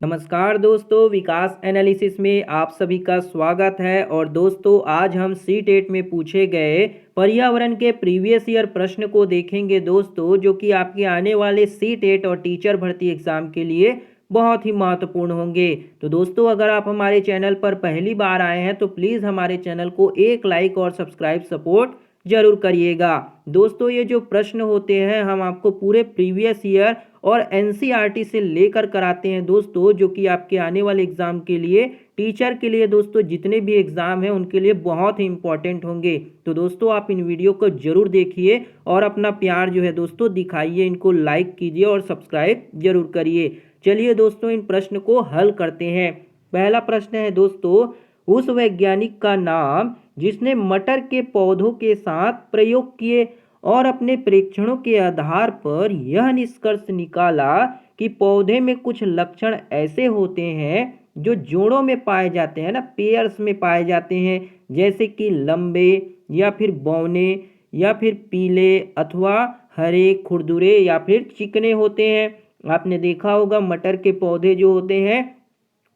नमस्कार दोस्तों, विकास एनालिसिस में आप सभी का स्वागत है। और दोस्तों, आज हम सी-टेट में पूछे गए पर्यावरण के प्रीवियस ईयर प्रश्न को देखेंगे दोस्तों, जो कि आपके आने वाले सी-टेट और टीचर भर्ती एग्जाम के लिए बहुत ही महत्वपूर्ण होंगे। तो दोस्तों, अगर आप हमारे चैनल पर पहली बार आए हैं तो प्लीज़ हमारे चैनल को एक लाइक और सब्सक्राइब सपोर्ट जरूर करिएगा। दोस्तों, ये जो प्रश्न होते हैं हम आपको पूरे प्रीवियस ईयर और एनसीईआरटी से लेकर कराते हैं दोस्तों, जो कि आपके आने वाले एग्जाम के लिए, टीचर के लिए दोस्तों, जितने भी एग्जाम हैं उनके लिए बहुत ही इंपॉर्टेंट होंगे। तो दोस्तों, आप इन वीडियो को जरूर देखिए और अपना प्यार जो है दोस्तों दिखाइए, इनको लाइक कीजिए और सब्सक्राइब जरूर करिए। चलिए दोस्तों, इन प्रश्न को हल करते हैं। पहला प्रश्न है दोस्तों, उस वैज्ञानिक का नाम जिसने मटर के पौधों के साथ प्रयोग किए और अपने परीक्षणों के आधार पर यह निष्कर्ष निकाला कि पौधे में कुछ लक्षण ऐसे होते हैं जो जोड़ों में पाए जाते हैं ना, पेयर्स में पाए जाते हैं, जैसे कि लंबे या फिर बौने या फिर पीले अथवा हरे, खुरदुरे या फिर चिकने होते हैं। आपने देखा होगा मटर के पौधे जो होते हैं,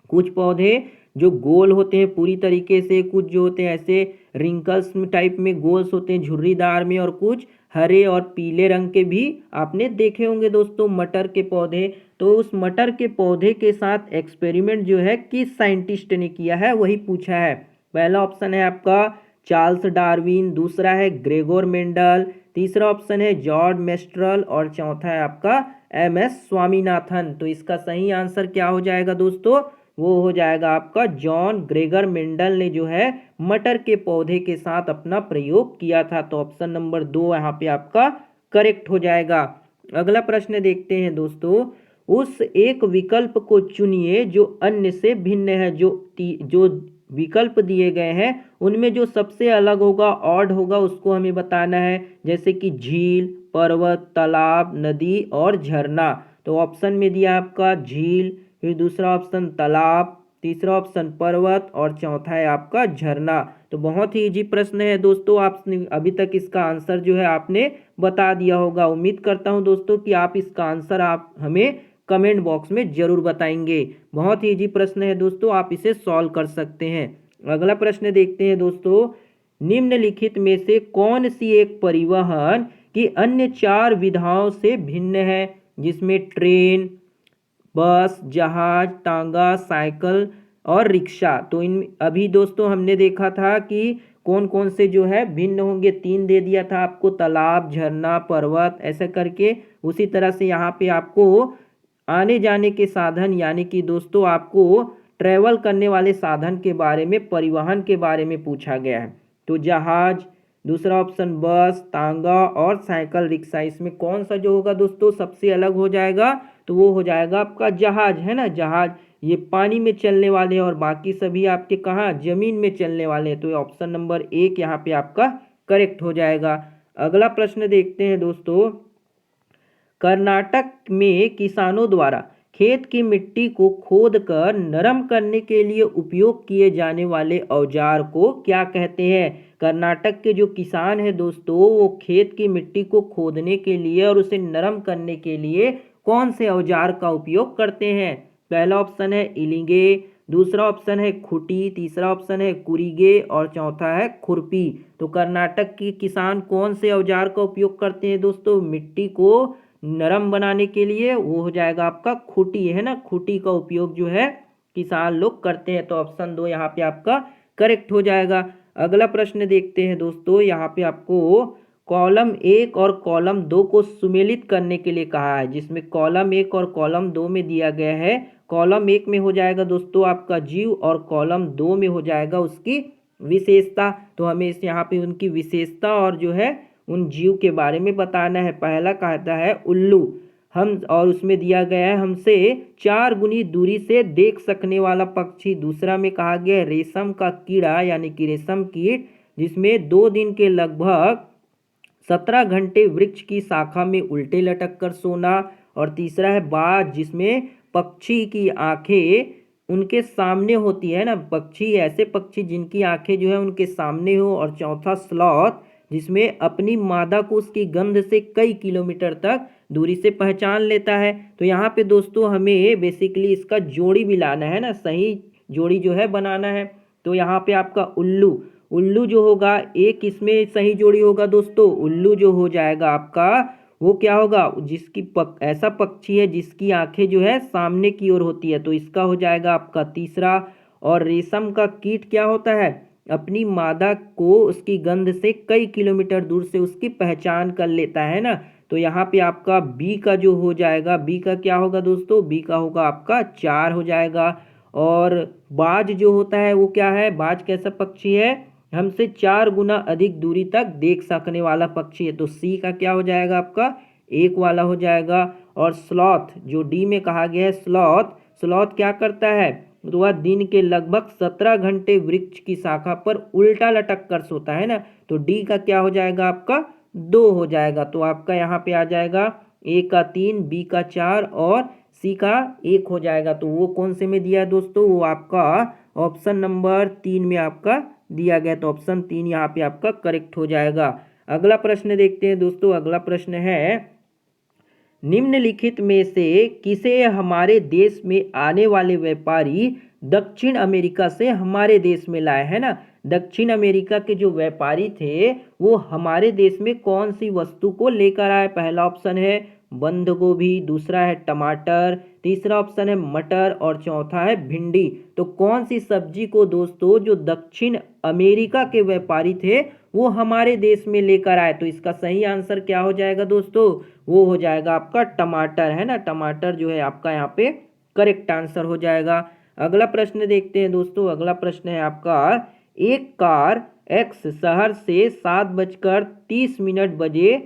कुछ पौधे जो गोल होते हैं पूरी तरीके से, कुछ जो होते हैं ऐसे रिंकल्स टाइप में गोल्स होते हैं झुर्रीदार में, और कुछ हरे और पीले रंग के भी आपने देखे होंगे दोस्तों मटर के पौधे। तो उस मटर के पौधे के साथ एक्सपेरिमेंट जो है किस साइंटिस्ट ने किया है वही पूछा है। पहला ऑप्शन है आपका चार्ल्स डार्विन, दूसरा है ग्रेगोर मेंडल, तीसरा ऑप्शन है जॉर्ज मेस्ट्रल और चौथा है आपका एम.एस. स्वामीनाथन। तो इसका सही आंसर क्या हो जाएगा दोस्तों? वो हो जाएगा आपका जॉन ग्रेगर मेंडल ने जो है मटर के पौधे के साथ अपना प्रयोग किया था। तो ऑप्शन नंबर 2 यहाँ पे आपका करेक्ट हो जाएगा। अगला प्रश्न देखते हैं दोस्तों, उस एक विकल्प को चुनिए जो अन्य से भिन्न है। जो विकल्प दिए गए हैं उनमें जो सबसे अलग होगा, ऑड होगा, उसको हमें बताना है, जैसे कि झील, पर्वत, तालाब, नदी और झरना। तो ऑप्शन में दिया आपका झील, फिर दूसरा ऑप्शन तालाब, तीसरा ऑप्शन पर्वत और चौथा है आपका झरना। तो बहुत ही इजी प्रश्न है दोस्तों, आपने अभी तक इसका आंसर जो है आपने बता दिया होगा। उम्मीद करता हूं दोस्तों कि आप इसका आंसर आप हमें कमेंट बॉक्स में जरूर बताएंगे। बहुत ही इजी प्रश्न है दोस्तों, आप इसे सॉल्व कर सकते हैं। अगला प्रश्न देखते हैं दोस्तों, निम्नलिखित में से कौन सी एक परिवहन की अन्य 4 विधाओं से भिन्न है, जिसमें ट्रेन, बस, जहाज, तांगा, साइकिल और रिक्शा। तो इन अभी दोस्तों हमने देखा था कि कौन कौन से जो है भिन्न होंगे, 3 दे दिया था आपको, तालाब, झरना, पर्वत, ऐसे करके। उसी तरह से यहाँ पे आपको आने जाने के साधन, यानी कि दोस्तों आपको ट्रेवल करने वाले साधन के बारे में, परिवहन के बारे में पूछा गया है। तो जहाज, दूसरा ऑप्शन बस, तांगा और साइकिल, रिक्शा, इसमें कौन सा जो होगा दोस्तों सबसे अलग हो जाएगा? तो वो हो जाएगा आपका जहाज, है ना। जहाज ये पानी में चलने वाले हैं और बाकी सभी आपके कहाँ, जमीन में चलने वाले हैं। तो ऑप्शन नंबर 1 यहाँ पे आपका करेक्ट हो जाएगा। अगला प्रश्न देखते हैं दोस्तों, कर्नाटक में किसानों द्वारा खेत की मिट्टी को खोदकर नरम करने के लिए उपयोग किए जाने वाले औजार को क्या कहते हैं? कर्नाटक के जो किसान हैं दोस्तों, वो खेत की मिट्टी को खोदने के लिए और उसे नरम करने के लिए कौन से औजार का उपयोग करते हैं? पहला ऑप्शन है इलिंगे, दूसरा ऑप्शन है खुटी, तीसरा ऑप्शन है कुरीगे और चौथा है खुरपी। तो कर्नाटक के किसान कौन से औजार का उपयोग करते हैं दोस्तों मिट्टी को नरम बनाने के लिए? वो हो जाएगा आपका खूंटी, है ना। खूंटी का उपयोग जो है किसान लोग करते हैं। तो ऑप्शन 2 यहाँ पे आपका करेक्ट हो जाएगा। अगला प्रश्न देखते हैं दोस्तों, यहाँ पे आपको कॉलम 1 और कॉलम 2 को सुमेलित करने के लिए कहा है, जिसमें कॉलम 1 और कॉलम 2 में दिया गया है। कॉलम 1 में हो जाएगा दोस्तों आपका जीव और कॉलम 2 में हो जाएगा उसकी विशेषता। तो हमें इस यहाँ पे उनकी विशेषता और जो है उन जीव के बारे में बताना है। पहला कहता है उल्लू, हम, और उसमें दिया गया है हमसे 4 गुनी दूरी से देख सकने वाला पक्षी। दूसरा में कहा गया है रेशम का कीड़ा, यानी कि रेशम कीट, जिसमें 2 दिन के लगभग 17 घंटे वृक्ष की शाखा में उल्टे लटक कर सोना। और तीसरा है बाज, जिसमें पक्षी की आंखें उनके सामने होती है ना, पक्षी ऐसे पक्षी जिनकी आंखें जो है उनके सामने हो। और चौथा स्लॉथ, जिसमें अपनी मादा को उसकी गंध से कई किलोमीटर तक दूरी से पहचान लेता है। तो यहाँ पे दोस्तों हमें बेसिकली इसका जोड़ी भी लाना है ना, सही जोड़ी जो है बनाना है। तो यहाँ पे आपका उल्लू, उल्लू जो होगा एक इसमें सही जोड़ी होगा दोस्तों। उल्लू जो हो जाएगा आपका वो क्या होगा, जिसकी ऐसा पक्षी है जिसकी आंखें जो है सामने की ओर होती है, तो इसका हो जाएगा आपका तीसरा। और रेशम का कीट क्या होता है, अपनी मादा को उसकी गंध से कई किलोमीटर दूर से उसकी पहचान कर लेता है ना। तो यहाँ पे आपका बी का जो हो जाएगा, बी का क्या होगा दोस्तों, बी का होगा आपका 4 हो जाएगा। और बाज जो होता है वो क्या है, बाज कैसा पक्षी है, हमसे 4 गुना अधिक दूरी तक देख सकने वाला पक्षी है। तो सी का क्या हो जाएगा आपका 1 वाला हो जाएगा। और स्लॉथ जो डी में कहा गया है, स्लॉथ, स्लॉथ क्या करता है, तो वह दिन के लगभग 17 घंटे वृक्ष की शाखा पर उल्टा लटक कर सोता है ना। तो डी का क्या हो जाएगा आपका 2 हो जाएगा। तो आपका यहाँ पे आ जाएगा ए का 3, बी का 4 और सी का 1 हो जाएगा। तो वो कौन से में दिया है दोस्तों, वो आपका ऑप्शन नंबर 3 में आपका दिया गया। तो ऑप्शन 3 यहाँ पे आपका करेक्ट हो जाएगा। अगला प्रश्न देखते हैं दोस्तों। अगला प्रश्न है, निम्नलिखित में से किसे हमारे देश में आने वाले व्यापारी दक्षिण अमेरिका से हमारे देश में लाए, है ना। दक्षिण अमेरिका के जो व्यापारी थे वो हमारे देश में कौन सी वस्तु को लेकर आए। पहला ऑप्शन है बंद गोभी, दूसरा है टमाटर, तीसरा ऑप्शन है मटर और चौथा है भिंडी। तो कौन सी सब्जी को दोस्तों जो दक्षिण अमेरिका के व्यापारी थे वो हमारे देश में लेकर आए। तो इसका सही आंसर क्या हो जाएगा दोस्तों, वो हो जाएगा आपका टमाटर, है ना। टमाटर जो है आपका यहाँ पे करेक्ट आंसर हो जाएगा। अगला प्रश्न देखते हैं दोस्तों। अगला प्रश्न है आपका, एक कार एक्स शहर से 7:30 बजे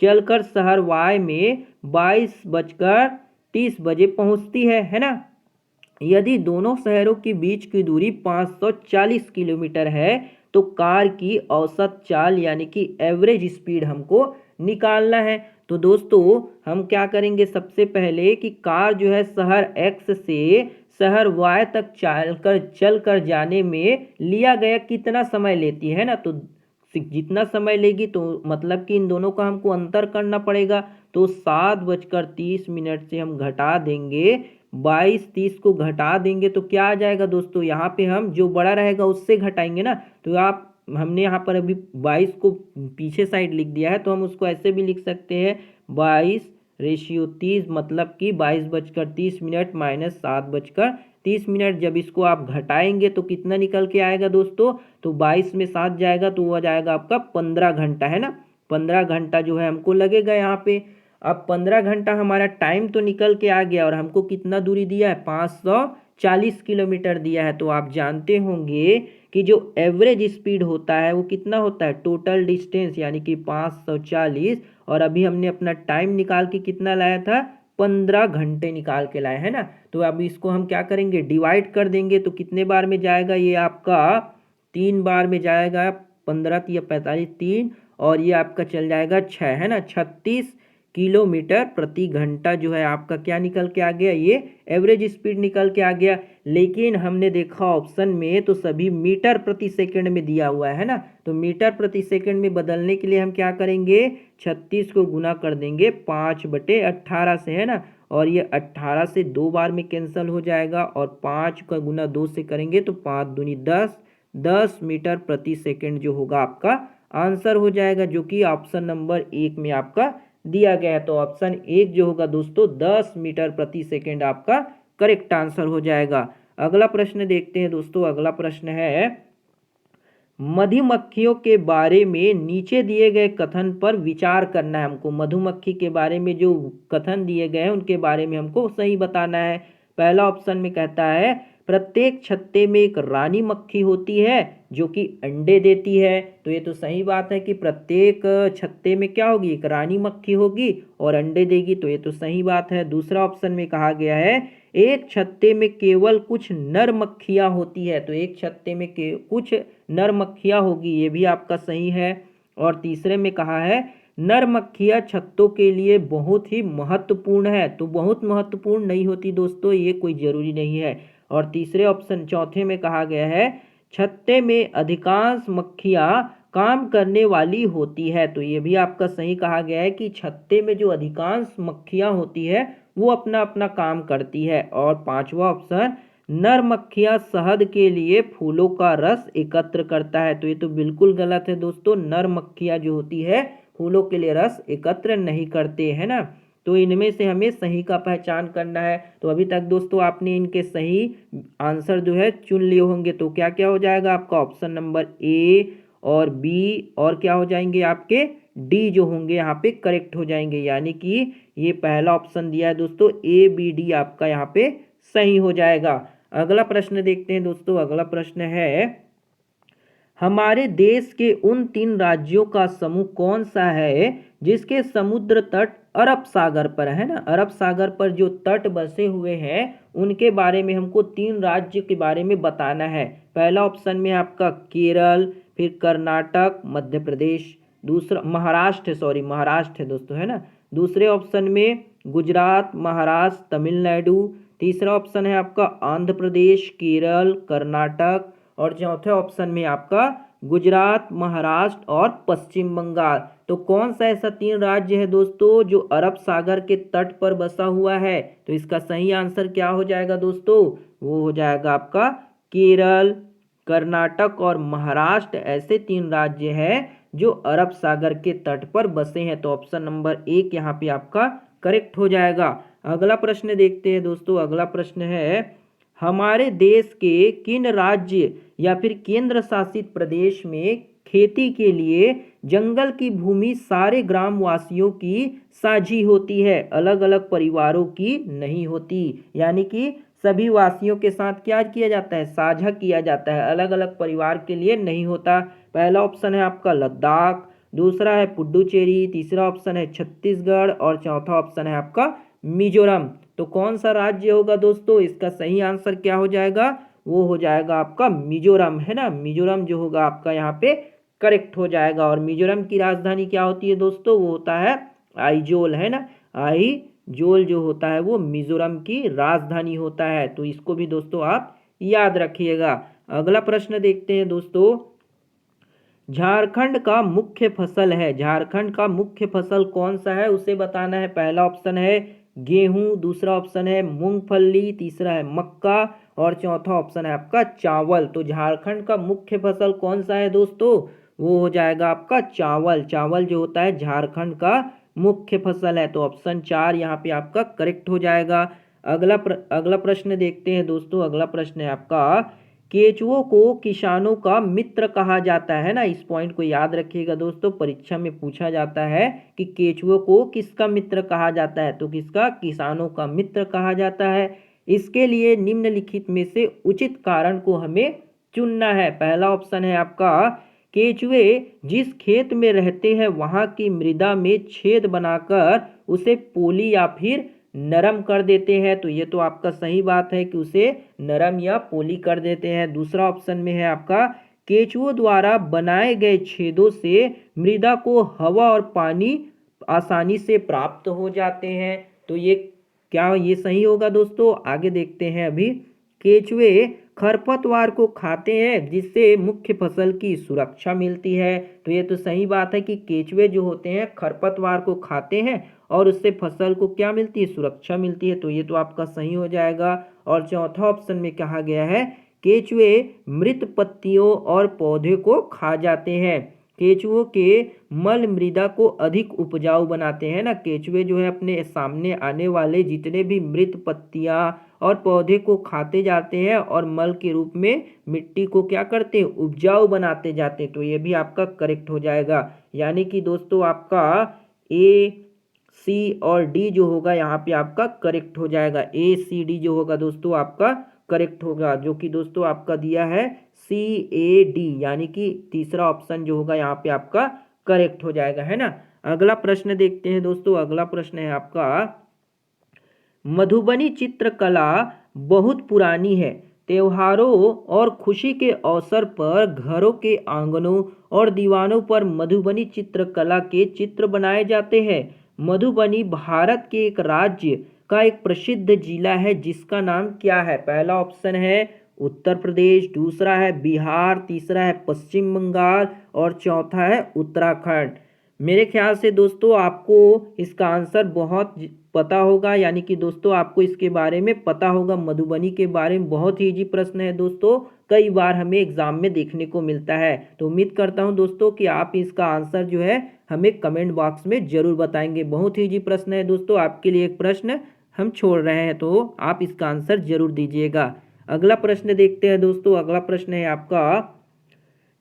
चलकर शहर वाई में 22:30 बजे पहुंचती है ना। यदि दोनों शहरों के बीच की दूरी 540 किलोमीटर है तो कार की औसत चाल यानी कि एवरेज स्पीड हमको निकालना है। तो दोस्तों हम क्या करेंगे, सबसे पहले कि कार जो है शहर एक्स से शहर वाई तक चलकर जाने में लिया गया कितना समय लेती है ना। तो जितना समय लेगी तो मतलब कि इन दोनों का हमको अंतर करना पड़ेगा। तो 7:30 से हम घटा देंगे 22:30 को घटा देंगे तो क्या आ जाएगा दोस्तों, यहाँ पे हम जो बड़ा रहेगा उससे घटाएंगे ना। तो आप हमने यहाँ पर अभी 22 को पीछे साइड लिख दिया है, तो हम उसको ऐसे भी लिख सकते हैं 22:30 मतलब कि 22:30 माइनस 7:30। जब इसको आप घटाएंगे तो कितना निकल के आएगा दोस्तों, तो 22 में 7 जाएगा तो वो जाएगा आपका 15 घंटा, है ना। 15 घंटा जो है हमको लगेगा यहाँ पे। अब 15 घंटा हमारा टाइम तो निकल के आ गया और हमको कितना दूरी दिया है, 540 किलोमीटर दिया है। तो आप जानते होंगे कि जो एवरेज स्पीड होता है वो कितना होता है, टोटल डिस्टेंस यानी कि 540, और अभी हमने अपना टाइम निकाल के कितना लाया था, 15 घंटे निकाल के लाए, है ना। तो अब इसको हम क्या करेंगे, डिवाइड कर देंगे। तो कितने बार में जाएगा ये आपका 3 बार में जाएगा, 15 या 45 3, और ये आपका चल जाएगा 6, है ना। 36 किलोमीटर प्रति घंटा जो है आपका क्या निकल के आ गया, ये एवरेज स्पीड निकल के आ गया। लेकिन हमने देखा ऑप्शन में तो सभी मीटर प्रति सेकंड में दिया हुआ है ना। तो मीटर प्रति सेकंड में बदलने के लिए हम क्या करेंगे, 36 को गुना कर देंगे 5/18 से, है ना। और ये 18 से 2 बार में कैंसिल हो जाएगा, और 5 का गुना 2 से करेंगे तो 5 दूनी 10, 10 मीटर प्रति सेकंड जो होगा आपका आंसर हो जाएगा, जो कि ऑप्शन नंबर 1 में आपका दिया गया है। तो ऑप्शन 1 जो होगा दोस्तों 10 मीटर प्रति सेकंड आपका करेक्ट आंसर हो जाएगा। अगला प्रश्न देखते हैं दोस्तों। अगला प्रश्न है, मधुमक्खियों के बारे में नीचे दिए गए कथन पर विचार करना है हमको। मधुमक्खी के बारे में जो कथन दिए गए हैं उनके बारे में हमको सही बताना है। पहला ऑप्शन में कहता है, प्रत्येक छत्ते में एक रानी मक्खी होती है जो कि अंडे देती है। तो ये तो सही बात है कि प्रत्येक छत्ते में क्या होगी, एक रानी मक्खी होगी और अंडे देगी। तो ये तो सही बात है। दूसरा ऑप्शन में कहा गया है, एक छत्ते में केवल कुछ नर मक्खियाँ होती है। तो एक छत्ते में कुछ नर मक्खियाँ होगी, ये भी आपका सही है। और तीसरे में कहा है, नर मक्खियाँ छत्तों के लिए बहुत ही महत्वपूर्ण है। तो बहुत महत्वपूर्ण नहीं होती दोस्तों, ये कोई ज़रूरी नहीं है। और तीसरे ऑप्शन चौथे में कहा गया है, छत्ते में अधिकांश मक्खियाँ काम करने वाली होती है। तो ये भी आपका सही कहा गया है कि छत्ते में जो अधिकांश मक्खियाँ होती है वो अपना अपना काम करती है। और पांचवा ऑप्शन, नर मक्खियाँ शहद के लिए फूलों का रस एकत्र करता है। तो ये तो बिल्कुल गलत है दोस्तों, नर मक्खियाँ जो होती है फूलों के लिए रस एकत्र नहीं करते, है ना। तो इनमें से हमें सही का पहचान करना है। तो अभी तक दोस्तों आपने इनके सही आंसर जो है चुन लिए होंगे। तो क्या क्या हो जाएगा आपका, ऑप्शन नंबर ए और बी, और क्या हो जाएंगे आपके डी जो होंगे यहाँ पे करेक्ट हो जाएंगे। यानी कि ये पहला ऑप्शन दिया है दोस्तों, ए बी डी आपका यहाँ पे सही हो जाएगा। अगला प्रश्न देखते हैं दोस्तों। अगला प्रश्न है, हमारे देश के उन 3 राज्यों का समूह कौन सा है जिसके समुद्र तट अरब सागर पर है ना। अरब सागर पर जो तट बसे हुए हैं उनके बारे में हमको 3 राज्य के बारे में बताना है। पहला ऑप्शन में आपका केरल, फिर कर्नाटक, मध्य प्रदेश, दूसरा महाराष्ट्र है दोस्तों, है ना। दूसरे ऑप्शन में गुजरात, महाराष्ट्र, तमिलनाडु। तीसरा ऑप्शन है आपका आंध्र प्रदेश, केरल, कर्नाटक। और चौथे ऑप्शन में आपका गुजरात, महाराष्ट्र और पश्चिम बंगाल। तो कौन सा ऐसा 3 राज्य है दोस्तों जो अरब सागर के तट पर बसा हुआ है। तो इसका सही आंसर क्या हो जाएगा दोस्तों, वो हो जाएगा आपका केरल, कर्नाटक और महाराष्ट्र। ऐसे 3 राज्य हैं जो अरब सागर के तट पर बसे हैं। तो ऑप्शन नंबर 1 यहाँ पे आपका करेक्ट हो जाएगा। अगला प्रश्न देखते हैं दोस्तों। अगला प्रश्न है, हमारे देश के किन राज्य या फिर केंद्र शासित प्रदेश में खेती के लिए जंगल की भूमि सारे ग्रामवासियों की साझी होती है, अलग अलग परिवारों की नहीं होती। यानी कि सभी वासियों के साथ क्या किया जाता है, साझा किया जाता है, अलग अलग परिवार के लिए नहीं होता। पहला ऑप्शन है आपका लद्दाख, दूसरा है पुडुचेरी, तीसरा ऑप्शन है छत्तीसगढ़ और चौथा ऑप्शन है आपका मिजोरम। तो कौन सा राज्य होगा दोस्तों, इसका सही आंसर क्या हो जाएगा, वो हो जाएगा आपका मिजोरम, है ना। मिजोरम जो होगा आपका यहाँ पे करेक्ट हो जाएगा। और मिजोरम की राजधानी क्या होती है दोस्तों, वो होता है आइजोल, है ना। आइजोल जो होता है वो मिजोरम की राजधानी होता है। तो इसको भी दोस्तों आप याद रखिएगा। अगला प्रश्न देखते हैं दोस्तों। झारखंड का मुख्य फसल है, झारखंड का मुख्य फसल कौन सा है उसे बताना है। पहला ऑप्शन है गेहूं, दूसरा ऑप्शन है मूंगफली, तीसरा है मक्का और चौथा ऑप्शन है आपका चावल। तो झारखंड का मुख्य फसल कौन सा है दोस्तों, वो हो जाएगा आपका चावल। चावल जो होता है झारखंड का मुख्य फसल है। तो ऑप्शन 4 यहाँ पे आपका करेक्ट हो जाएगा। अगला प्रश्न देखते हैं दोस्तों। अगला प्रश्न है आपका, केचुओं को किसानों का मित्र कहा जाता है ना। इस पॉइंट को याद रखिएगा दोस्तों, परीक्षा में पूछा जाता है कि केचुओं को किसका मित्र कहा जाता है। तो किसका, किसानों का मित्र कहा जाता है। इसके लिए निम्नलिखित में से उचित कारण को हमें चुनना है। पहला ऑप्शन है आपका, केचुए जिस खेत में रहते हैं वहां की मृदा में छेद बनाकर उसे पोली या फिर नरम कर देते हैं। तो ये तो आपका सही बात है कि उसे नरम या पोली कर देते हैं। दूसरा ऑप्शन में है आपका, केचुओं द्वारा बनाए गए छेदों से मृदा को हवा और पानी आसानी से प्राप्त हो जाते हैं। तो ये क्या ये सही होगा दोस्तों, आगे देखते हैं। अभी केचुए खरपतवार को खाते हैं जिससे मुख्य फसल की सुरक्षा मिलती है। तो ये तो सही बात है कि केचुए जो होते हैं खरपतवार को खाते हैं और उससे फसल को क्या मिलती है, सुरक्षा मिलती है। तो ये तो आपका सही हो जाएगा। और चौथा ऑप्शन में कहा गया है, केचुए मृत पत्तियों और पौधे को खा जाते हैं। केचुओं के मल मृदा को अधिक उपजाऊ बनाते हैं ना। केचुए जो है अपने सामने आने वाले जितने भी मृत पत्तियां और पौधे को खाते जाते हैं और मल के रूप में मिट्टी को क्या करते हैं, उपजाऊ बनाते जाते हैं। तो ये भी आपका करेक्ट हो जाएगा। यानी कि दोस्तों आपका ए, सी और डी जो होगा यहाँ पे आपका करेक्ट हो जाएगा। ए सी डी जो होगा दोस्तों आपका करेक्ट होगा, जो कि दोस्तों आपका दिया है CAD, यानी कि तीसरा ऑप्शन जो होगा यहाँ पे आपका करेक्ट हो जाएगा, है ना। अगला प्रश्न देखते हैं दोस्तों। अगला प्रश्न है आपका, मधुबनी चित्रकला बहुत पुरानी है। त्योहारों और खुशी के अवसर पर घरों के आंगनों और दीवानों पर मधुबनी चित्रकला के चित्र बनाए जाते हैं। मधुबनी भारत के एक राज्य का एक प्रसिद्ध जिला है जिसका नाम क्या है। पहला ऑप्शन है उत्तर प्रदेश, दूसरा है बिहार, तीसरा है पश्चिम बंगाल और चौथा है उत्तराखंड। मेरे ख्याल से दोस्तों आपको इसका आंसर बहुत पता होगा, यानी कि दोस्तों आपको इसके बारे में पता होगा। मधुबनी के बारे में बहुत ही इजी प्रश्न है दोस्तों, कई बार हमें एग्जाम में देखने को मिलता है। तो उम्मीद करता हूं दोस्तों कि आप इसका आंसर जो है हमें कमेंट बॉक्स में जरूर बताएंगे। बहुत ही इजी प्रश्न है दोस्तों, आपके लिए एक प्रश्न हम छोड़ रहे हैं, तो आप इसका आंसर जरूर दीजिएगा। अगला प्रश्न देखते हैं दोस्तों। अगला प्रश्न है आपका,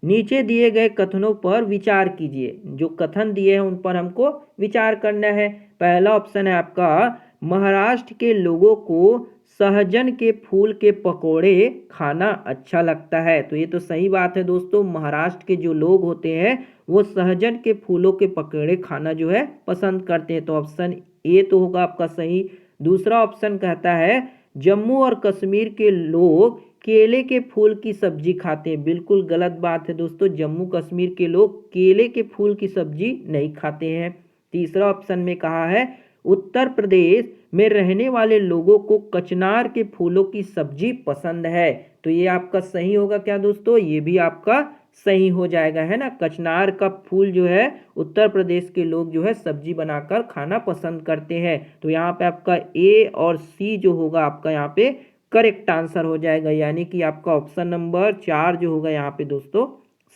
नीचे दिए गए कथनों पर विचार कीजिए। जो कथन दिए हैं उन पर हमको विचार करना है। पहला ऑप्शन है आपका, महाराष्ट्र के लोगों को सहजन के फूल के पकोड़े खाना अच्छा लगता है। तो ये तो सही बात है दोस्तों, महाराष्ट्र के जो लोग होते हैं वो सहजन के फूलों के पकोड़े खाना जो है पसंद करते हैं। तो ऑप्शन ए तो होगा आपका सही। दूसरा ऑप्शन कहता है, जम्मू और कश्मीर के लोग केले के फूल की सब्जी खाते हैं। बिल्कुल गलत बात है दोस्तों, जम्मू कश्मीर के लोग केले के फूल की सब्जी नहीं खाते हैं। तीसरा ऑप्शन में कहा है, उत्तर प्रदेश में रहने वाले लोगों को कचनार के फूलों की सब्जी पसंद है। तो ये आपका सही होगा क्या दोस्तों? ये भी आपका सही हो जाएगा, है ना। कचनार का फूल जो है उत्तर प्रदेश के लोग जो है सब्जी बनाकर खाना पसंद करते हैं। तो यहाँ पे आपका ए और सी जो होगा आपका यहाँ पे करेक्ट आंसर हो जाएगा, यानी कि आपका ऑप्शन नंबर 4 जो होगा यहाँ पे दोस्तों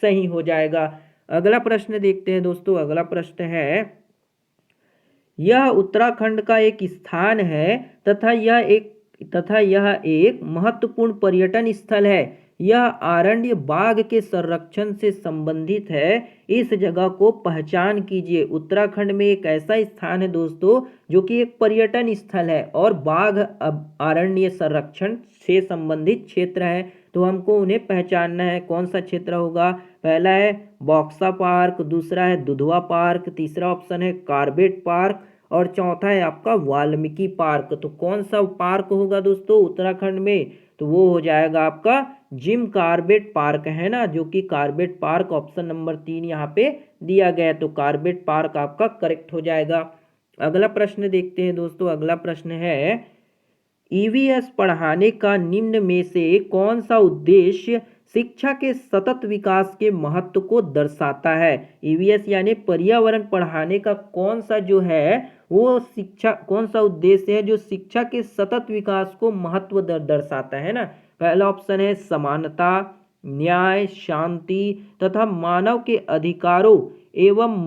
सही हो जाएगा। अगला प्रश्न देखते हैं दोस्तों। अगला प्रश्न है, यह उत्तराखंड का एक स्थान है तथा यह एक महत्वपूर्ण पर्यटन स्थल है। यह अरण्य बाघ के संरक्षण से संबंधित है। इस जगह को पहचान कीजिए। उत्तराखंड में एक ऐसा स्थान है दोस्तों जो कि एक पर्यटन स्थल है और बाघ अरण्य संरक्षण से संबंधित क्षेत्र है। तो हमको उन्हें पहचानना है, कौन सा क्षेत्र होगा। पहला है बॉक्सा पार्क, दूसरा है दुधवा पार्क, तीसरा ऑप्शन है कार्बेट पार्क और चौथा है आपका वाल्मीकि पार्क। तो कौन सा पार्क होगा दोस्तों उत्तराखंड में? तो वो हो जाएगा आपका जिम कार्बेट पार्क, है ना, जो कि कार्बेट पार्क ऑप्शन नंबर 3 यहाँ पे दिया गया है। तो कार्बेट पार्क आपका करेक्ट हो जाएगा। अगला प्रश्न देखते हैं दोस्तों। अगला प्रश्न है, ईवीएस पढ़ाने का निम्न में से कौन सा उद्देश्य शिक्षा के सतत विकास के महत्व को दर्शाता है। ईवीएस यानी पर्यावरण पढ़ाने का कौन सा जो है वो शिक्षा, कौन सा उद्देश्य है जो शिक्षा के सतत विकास को महत्व दर्शाता है ना। पहला ऑप्शन है समानता, न्याय, शांति तथा मानव के अधिकारों एवं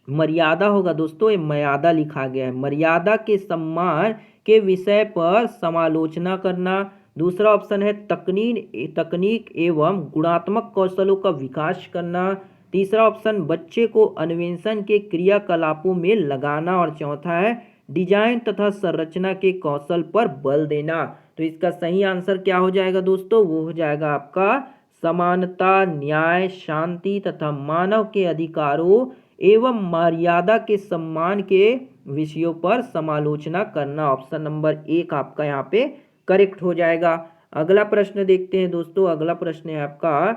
मर्यादा होगा दोस्तों, ये मर्यादा लिखा गया है। मर्यादा के सम्मान के विषय पर समालोचना करना। दूसरा ऑप्शन है तकनीक एवं गुणात्मक कौशलों का विकास करना। तीसरा ऑप्शन बच्चे को अन्वेषण के क्रियाकलापों में लगाना और चौथा है डिजाइन तथा संरचना के कौशल पर बल देना। तो इसका सही आंसर क्या हो जाएगा दोस्तों? वो हो जाएगा आपका समानता, न्याय, शांति तथा मानव के अधिकारों एवं मर्यादा के सम्मान के विषयों पर समालोचना करना। ऑप्शन नंबर 1 आपका यहाँ पे करेक्ट हो जाएगा। अगला प्रश्न देखते हैं दोस्तों। अगला प्रश्न है आपका,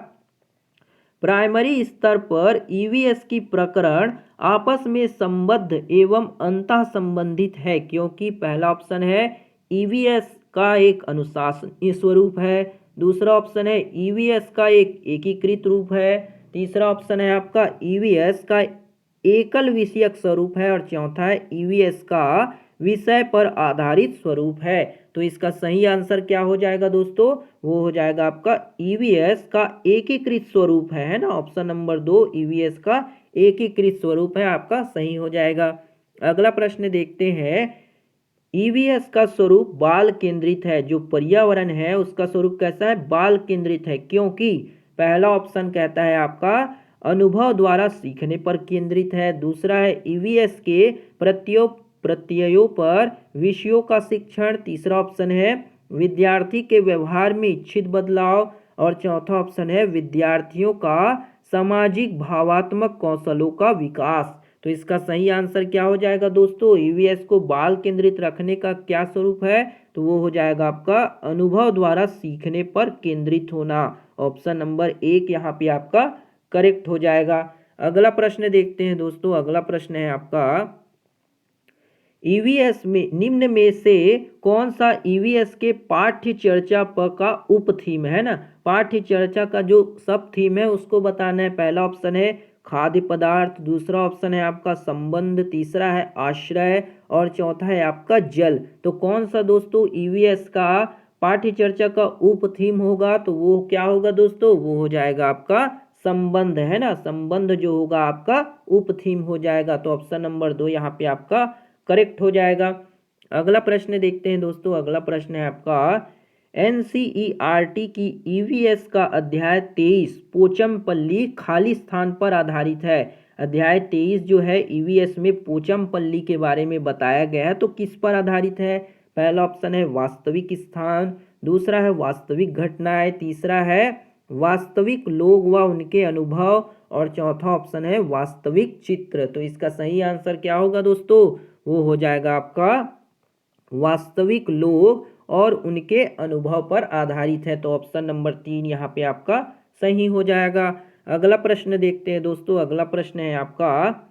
प्राइमरी स्तर पर ईवीएस की प्रकरण आपस में संबद्ध एवं अंतः संबंधित है क्योंकि पहला ऑप्शन है ईवीएस का एक अनुशासनीय स्वरूप है। दूसरा ऑप्शन है ईवीएस का एक एकीकृत रूप है। तीसरा ऑप्शन है आपका ईवीएस का एकल विषयक स्वरूप है और चौथा है ईवीएस का विषय पर आधारित स्वरूप है। तो इसका सही आंसर क्या हो जाएगा दोस्तों? वो हो जाएगा आपका ईवीएस का एकीकृत स्वरूप है ना। ऑप्शन नंबर 2 ईवीएस का एकीकृत स्वरूप है आपका सही हो जाएगा। अगला प्रश्न देखते हैं, ईवीएस का स्वरूप बाल केंद्रित है। जो पर्यावरण है उसका स्वरूप कैसा है? बाल केंद्रित है क्योंकि पहला ऑप्शन कहता है आपका अनुभव द्वारा सीखने पर केंद्रित है। दूसरा है ईवीएस के प्रत्ययों पर विषयों का शिक्षण। तीसरा ऑप्शन है विद्यार्थी के व्यवहार में इच्छित बदलाव और चौथा ऑप्शन है विद्यार्थियों का सामाजिक भावात्मक कौशलों का विकास। तो इसका सही आंसर क्या हो जाएगा दोस्तों? ईवीएस को बाल केंद्रित रखने का क्या स्वरूप है? तो वो हो जाएगा आपका अनुभव द्वारा सीखने पर केंद्रित होना। ऑप्शन नंबर 1 यहाँ पे आपका करेक्ट हो जाएगा। अगला प्रश्न देखते हैं दोस्तों। अगला प्रश्न है आपका, ईवीएस में निम्न में से कौन सा ईवीएस के पाठ्य चर्चा का उप थीम है ना, पाठ्य चर्चा का जो सब थीम है उसको बताना है। पहला ऑप्शन है खाद्य पदार्थ, दूसरा ऑप्शन है आपका संबंध, तीसरा है आश्रय और चौथा है आपका जल। तो कौन सा दोस्तों ईवीएस का पाठ्य चर्चा का उप थीम होगा, तो वो क्या होगा दोस्तों, वो हो जाएगा आपका संबंध, है ना। संबंध जो होगा आपका उप थीम हो जाएगा। तो ऑप्शन नंबर 2 यहाँ पे आपका करेक्ट हो जाएगा। अगला प्रश्न देखते हैं दोस्तों। अगला प्रश्न है आपका एनसीईआरटी की ईवीएस का अध्याय 23 पोचमपल्ली खाली स्थान पर आधारित है। अध्याय 23 जो है ईवीएस में पोचमपल्ली के बारे में बताया गया है, तो किस पर आधारित है। पहला ऑप्शन है वास्तविक स्थान, दूसरा है वास्तविक घटनाएं, तीसरा है वास्तविक लोग व उनके अनुभव और चौथा ऑप्शन है वास्तविक चित्र। तो इसका सही आंसर क्या होगा दोस्तों, वो हो जाएगा आपका वास्तविक लोग और उनके अनुभव पर आधारित है। तो ऑप्शन नंबर 3 यहाँ पे आपका सही हो जाएगा। अगला प्रश्न देखते हैं दोस्तों। अगला प्रश्न है आपका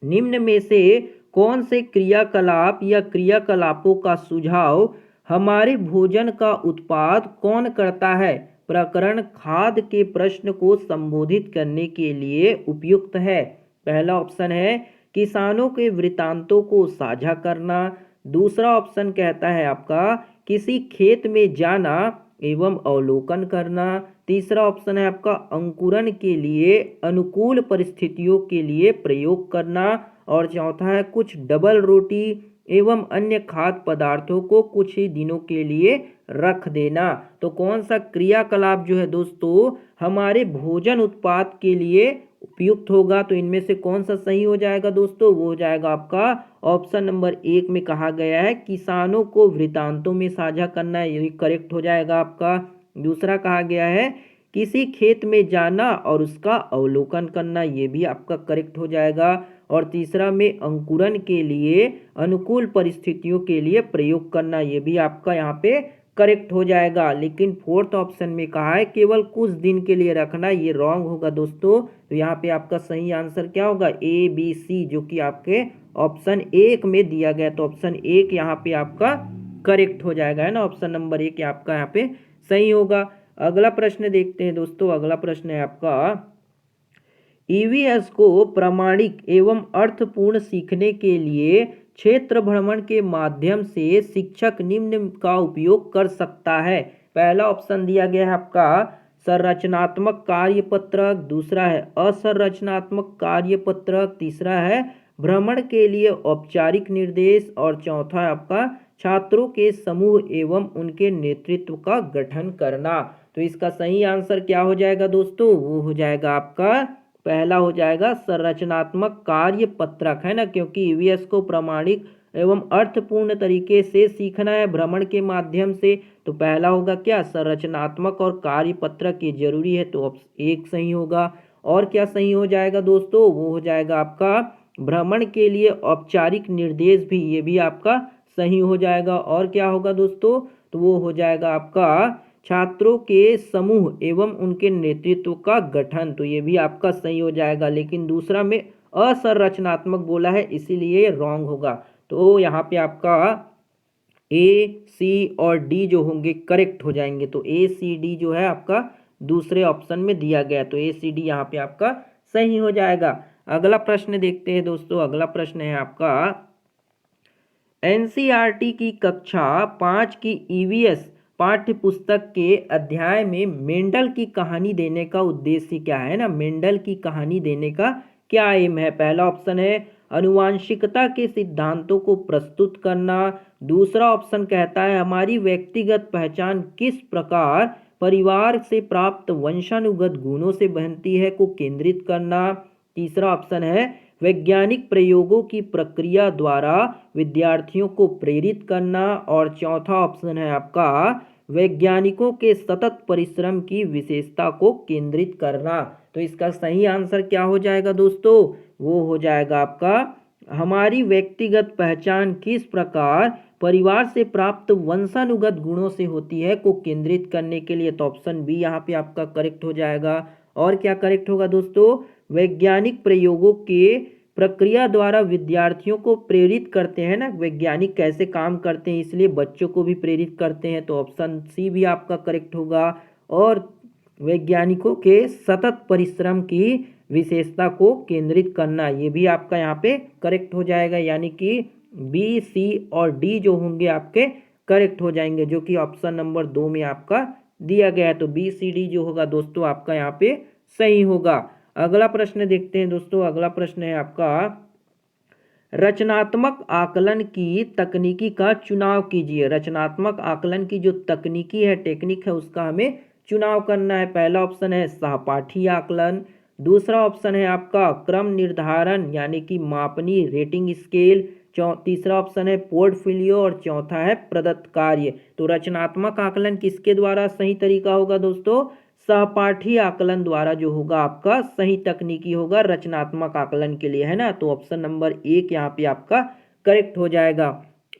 निम्न में से कौन से क्रियाकलाप या क्रियाकलापों का सुझाव हमारे भोजन का उत्पाद कौन करता है प्रकरण खाद्य के प्रश्न को संबोधित करने के लिए उपयुक्त है। पहला ऑप्शन है किसानों के वृतांतों को साझा करना, दूसरा ऑप्शन कहता है आपका किसी खेत में जाना एवं अवलोकन करना, तीसरा ऑप्शन है आपका अंकुरण के लिए अनुकूल परिस्थितियों के लिए प्रयोग करना और चौथा है कुछ डबल रोटी एवं अन्य खाद्य पदार्थों को कुछ ही दिनों के लिए रख देना। तो कौन सा क्रियाकलाप जो है दोस्तों हमारे भोजन उत्पाद के लिए उपयुक्त होगा, तो इनमें से कौन सा सही हो जाएगा दोस्तों, वो हो जाएगा आपका ऑप्शन नंबर 1 में कहा गया है किसानों को वृतांतों में साझा करना, ये करेक्ट हो जाएगा आपका। दूसरा कहा गया है किसी खेत में जाना और उसका अवलोकन करना, ये भी आपका करेक्ट हो जाएगा। और तीसरा में अंकुरण के लिए अनुकूल परिस्थितियों के लिए प्रयोग करना, ये भी आपका यहाँ पे करेक्ट हो जाएगा। लेकिन फोर्थ ऑप्शन में कहा है केवल कुछ दिन के लिए रखना, ये रॉन्ग होगा दोस्तों। तो यहाँ पे आपका सही आंसर क्या होगा, ए बी सी, जो कि आपके ऑप्शन 1 में दिया गया। तो ऑप्शन 1 यहाँ पे आपका करेक्ट हो जाएगा, है ना। ऑप्शन नंबर 1 आपका यहाँ पे सही होगा। अगला प्रश्न देखते हैं दोस्तों। अगला प्रश्न है आपका ईवीएस को प्रामाणिक एवं अर्थपूर्ण सीखने के लिए क्षेत्र भ्रमण के माध्यम से शिक्षक निम्न का उपयोग कर सकता है। पहला ऑप्शन दिया गया है आपका संरचनात्मक कार्यपत्रक, दूसरा है असंरचनात्मक कार्यपत्रक, तीसरा है भ्रमण के लिए औपचारिक निर्देश और चौथा है आपका छात्रों के समूह एवं उनके नेतृत्व का गठन करना। तो इसका सही आंसर क्या हो जाएगा दोस्तों, वो हो जाएगा आपका पहला हो जाएगा संरचनात्मक कार्य पत्रक, है ना, क्योंकि ईवीएस को प्रामाणिक एवं अर्थपूर्ण तरीके से सीखना है भ्रमण के माध्यम से। तो पहला होगा क्या, संरचनात्मक और कार्य पत्रक ये जरूरी है, तो 1 सही होगा। और क्या सही हो जाएगा दोस्तों, वो हो जाएगा आपका भ्रमण के लिए औपचारिक निर्देश भी, ये भी आपका सही हो जाएगा। और क्या होगा दोस्तों, तो वो हो जाएगा आपका छात्रों के समूह एवं उनके नेतृत्व का गठन, तो ये भी आपका सही हो जाएगा। लेकिन दूसरा में असंरचनात्मक बोला है, इसीलिए रॉन्ग होगा। तो यहाँ पे आपका ए सी और डी जो होंगे करेक्ट हो जाएंगे। तो ए सी डी जो है आपका दूसरे ऑप्शन में दिया गया, तो ए सी डी यहाँ पे आपका सही हो जाएगा। अगला प्रश्न देखते हैं दोस्तों। अगला प्रश्न है आपका एनसीईआरटी की कक्षा 5 की ईवीएस पाठ्य पुस्तक के अध्याय में मेंडल की कहानी देने का उद्देश्य क्या है ना, मेंडल की कहानी देने का क्या एम है। पहला ऑप्शन है अनुवांशिकता के सिद्धांतों को प्रस्तुत करना, दूसरा ऑप्शन कहता है हमारी व्यक्तिगत पहचान किस प्रकार परिवार से प्राप्त वंशानुगत गुणों से बनती है को केंद्रित करना, तीसरा ऑप्शन है वैज्ञानिक प्रयोगों की प्रक्रिया द्वारा विद्यार्थियों को प्रेरित करना और चौथा ऑप्शन है आपका वैज्ञानिकों के सतत परिश्रम की विशेषता को केंद्रित करना। तो इसका सही आंसर क्या हो जाएगा दोस्तों, वो हो जाएगा आपका हमारी व्यक्तिगत पहचान किस प्रकार परिवार से प्राप्त वंशानुगत गुणों से होती है को केंद्रित करने के लिए। तो ऑप्शन बी यहाँ पे आपका करेक्ट हो जाएगा। और क्या करेक्ट होगा दोस्तों, वैज्ञानिक प्रयोगों के प्रक्रिया द्वारा विद्यार्थियों को प्रेरित करते हैं ना, वैज्ञानिक कैसे काम करते हैं इसलिए बच्चों को भी प्रेरित करते हैं, तो ऑप्शन सी भी आपका करेक्ट होगा। और वैज्ञानिकों के सतत परिश्रम की विशेषता को केंद्रित करना, ये भी आपका यहाँ पे करेक्ट हो जाएगा, यानी कि बी सी और डी जो होंगे आपके करेक्ट हो जाएंगे, जो कि ऑप्शन नंबर 2 में आपका दिया गया है। तो बी सी डी जो होगा दोस्तों आपका यहाँ पे सही होगा। अगला प्रश्न देखते हैं दोस्तों। अगला प्रश्न है आपका, रचनात्मक आकलन की तकनीकी का चुनाव कीजिए। रचनात्मक आकलन की जो तकनीकी है, टेक्निक है, उसका हमें चुनाव करना है। पहला ऑप्शन है सहपाठी आकलन, दूसरा ऑप्शन है आपका क्रम निर्धारण यानी कि मापनी रेटिंग स्केल, तीसरा ऑप्शन है पोर्टफोलियो और चौथा है प्रदत्त कार्य। तो रचनात्मक आकलन किसके द्वारा सही तरीका होगा दोस्तों? सहपाठी आकलन द्वारा जो होगा आपका सही तकनीकी होगा रचनात्मक आकलन के लिए, है ना। तो ऑप्शन नंबर 1 यहाँ पे आपका करेक्ट हो जाएगा।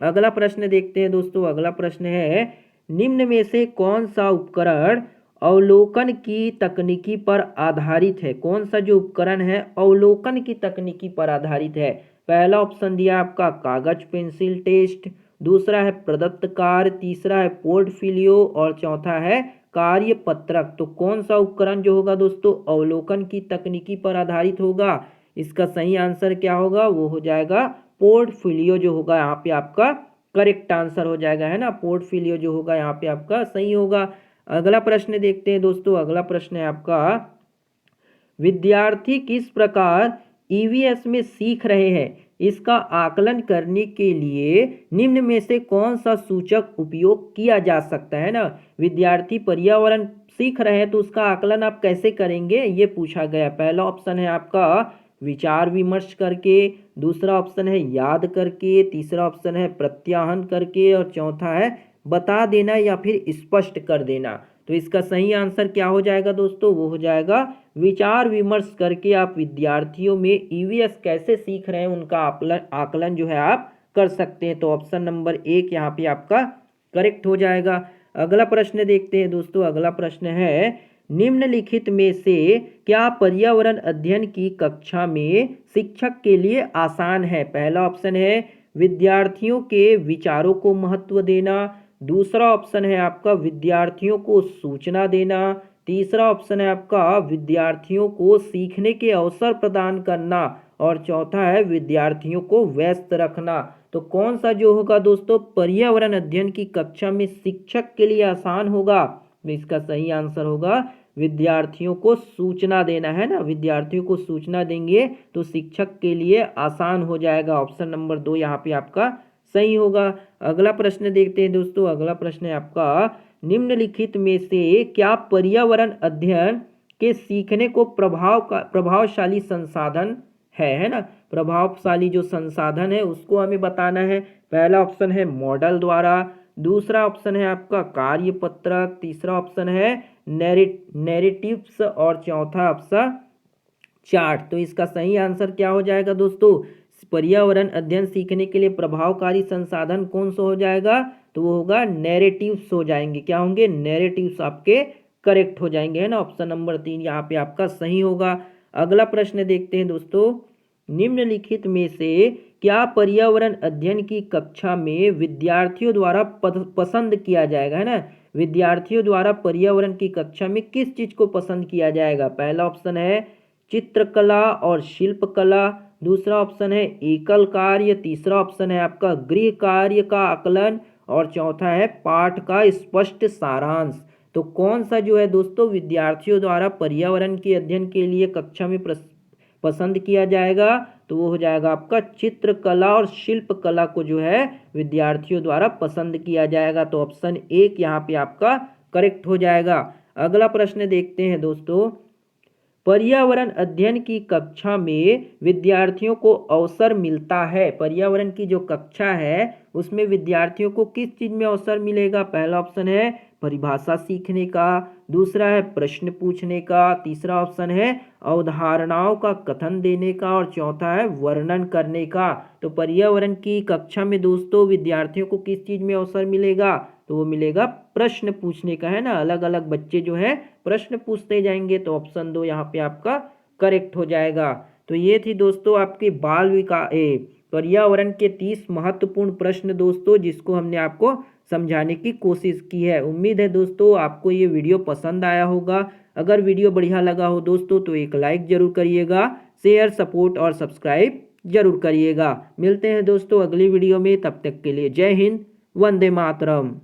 अगला प्रश्न देखते हैं दोस्तों। अगला प्रश्न है, निम्न में से कौन सा उपकरण अवलोकन की तकनीकी पर आधारित है? कौन सा जो उपकरण है अवलोकन की तकनीकी पर आधारित है? पहला ऑप्शन दिया आपका कागज पेंसिल टेस्ट, दूसरा है प्रदत्त कार्य, तीसरा है पोर्टफोलियो और चौथा है कार्य पत्रक। तो कौन सा उपकरण जो होगा दोस्तों अवलोकन की तकनीकी पर आधारित होगा? इसका सही आंसर क्या होगा? वो हो जाएगा पोर्टफोलियो जो होगा यहाँ पे आपका करेक्ट आंसर हो जाएगा, है ना। पोर्टफोलियो जो होगा यहाँ पे आपका सही होगा। अगला प्रश्न देखते हैं दोस्तों। अगला प्रश्न है आपका, विद्यार्थी किस प्रकार ईवीएस में सीख रहे हैं, इसका आकलन करने के लिए निम्न में से कौन सा सूचक उपयोग किया जा सकता है ना। विद्यार्थी पर्यावरण सीख रहे हैं तो उसका आकलन आप कैसे करेंगे ये पूछा गया। पहला ऑप्शन है आपका विचार विमर्श करके, दूसरा ऑप्शन है याद करके, तीसरा ऑप्शन है प्रत्याहन करके और चौथा है बता देना या फिर स्पष्ट कर देना। तो इसका सही आंसर क्या हो जाएगा दोस्तों? वो हो जाएगा विचार विमर्श करके आप विद्यार्थियों में ईवीएस कैसे सीख रहे हैं उनका आकलन जो है आप कर सकते हैं। तो ऑप्शन नंबर 1 यहाँ पे आपका करेक्ट हो जाएगा। अगला प्रश्न देखते हैं दोस्तों। अगला प्रश्न है, निम्नलिखित में से क्या पर्यावरण अध्ययन की कक्षा में शिक्षक के लिए आसान है? पहला ऑप्शन है विद्यार्थियों के विचारों को महत्व देना, दूसरा ऑप्शन है आपका विद्यार्थियों को सूचना देना, तीसरा ऑप्शन है आपका विद्यार्थियों को सीखने के अवसर प्रदान करना और चौथा है विद्यार्थियों को व्यस्त रखना। तो कौन सा जो होगा दोस्तों पर्यावरण अध्ययन की कक्षा में शिक्षक के लिए आसान होगा? तो इसका सही आंसर होगा विद्यार्थियों को सूचना देना, है ना। विद्यार्थियों को सूचना देंगे तो शिक्षक के लिए आसान हो जाएगा। ऑप्शन नंबर 2 यहाँ पे आपका सही होगा। अगला प्रश्न देखते हैं दोस्तों। अगला प्रश्न है आपका, निम्नलिखित में से क्या पर्यावरण अध्ययन के सीखने को प्रभावशाली संसाधन है ना। प्रभावशाली जो संसाधन है उसको हमें बताना है। पहला ऑप्शन है मॉडल द्वारा, दूसरा ऑप्शन है आपका कार्यपत्रक, तीसरा ऑप्शन है नैरेटिव्स और चौथा ऑप्शन चार्ट। तो इसका सही आंसर क्या हो जाएगा दोस्तों? पर्यावरण अध्ययन सीखने के लिए प्रभावकारी संसाधन कौन सा हो जाएगा? तो वो होगा नैरेटिव्स हो जाएंगे। क्या होंगे? नैरेटिव्स आपके करेक्ट हो जाएंगे, है ना। ऑप्शन नंबर 3 यहाँ पे आपका सही होगा। अगला प्रश्न देखते हैं दोस्तों। निम्नलिखित में से क्या पर्यावरण अध्ययन की कक्षा में विद्यार्थियों द्वारा पसंद किया जाएगा, है ना। विद्यार्थियों द्वारा पर्यावरण की कक्षा में किस चीज को पसंद किया जाएगा? पहला ऑप्शन है चित्रकला और शिल्पकला, दूसरा ऑप्शन है एकल कार्य, तीसरा ऑप्शन है आपका गृह कार्य का आकलन और चौथा है पाठ का स्पष्ट सारांश। तो कौन सा जो है दोस्तों विद्यार्थियों द्वारा पर्यावरण के अध्ययन के लिए कक्षा में पसंद किया जाएगा? तो वो हो जाएगा आपका चित्रकला और शिल्पकला को जो है विद्यार्थियों द्वारा पसंद किया जाएगा। तो ऑप्शन 1 यहाँ पे आपका करेक्ट हो जाएगा। अगला प्रश्न देखते हैं दोस्तों। पर्यावरण अध्ययन की कक्षा में विद्यार्थियों को अवसर मिलता है। पर्यावरण की जो कक्षा है उसमें विद्यार्थियों को किस चीज में अवसर मिलेगा? पहला ऑप्शन है परिभाषा सीखने का, दूसरा है प्रश्न पूछने का, तीसरा ऑप्शन है अवधारणाओं का कथन देने का और चौथा है वर्णन करने का। तो पर्यावरण की कक्षा में दोस्तों विद्यार्थियों को किस चीज में अवसर मिलेगा? तो वो मिलेगा प्रश्न पूछने का, है ना। अलग अलग बच्चे जो है प्रश्न पूछते जाएंगे। तो ऑप्शन 2 यहाँ पे आपका करेक्ट हो जाएगा। तो ये थी दोस्तों आपकी पर्यावरण के 30 महत्वपूर्ण प्रश्न दोस्तों, जिसको हमने आपको समझाने की कोशिश की है। उम्मीद है दोस्तों आपको ये वीडियो पसंद आया होगा। अगर वीडियो बढ़िया लगा हो दोस्तों तो एक लाइक ज़रूर करिएगा, शेयर, सपोर्ट और सब्सक्राइब ज़रूर करिएगा। मिलते हैं दोस्तों अगली वीडियो में, तब तक के लिए जय हिंद, वंदे मातरम।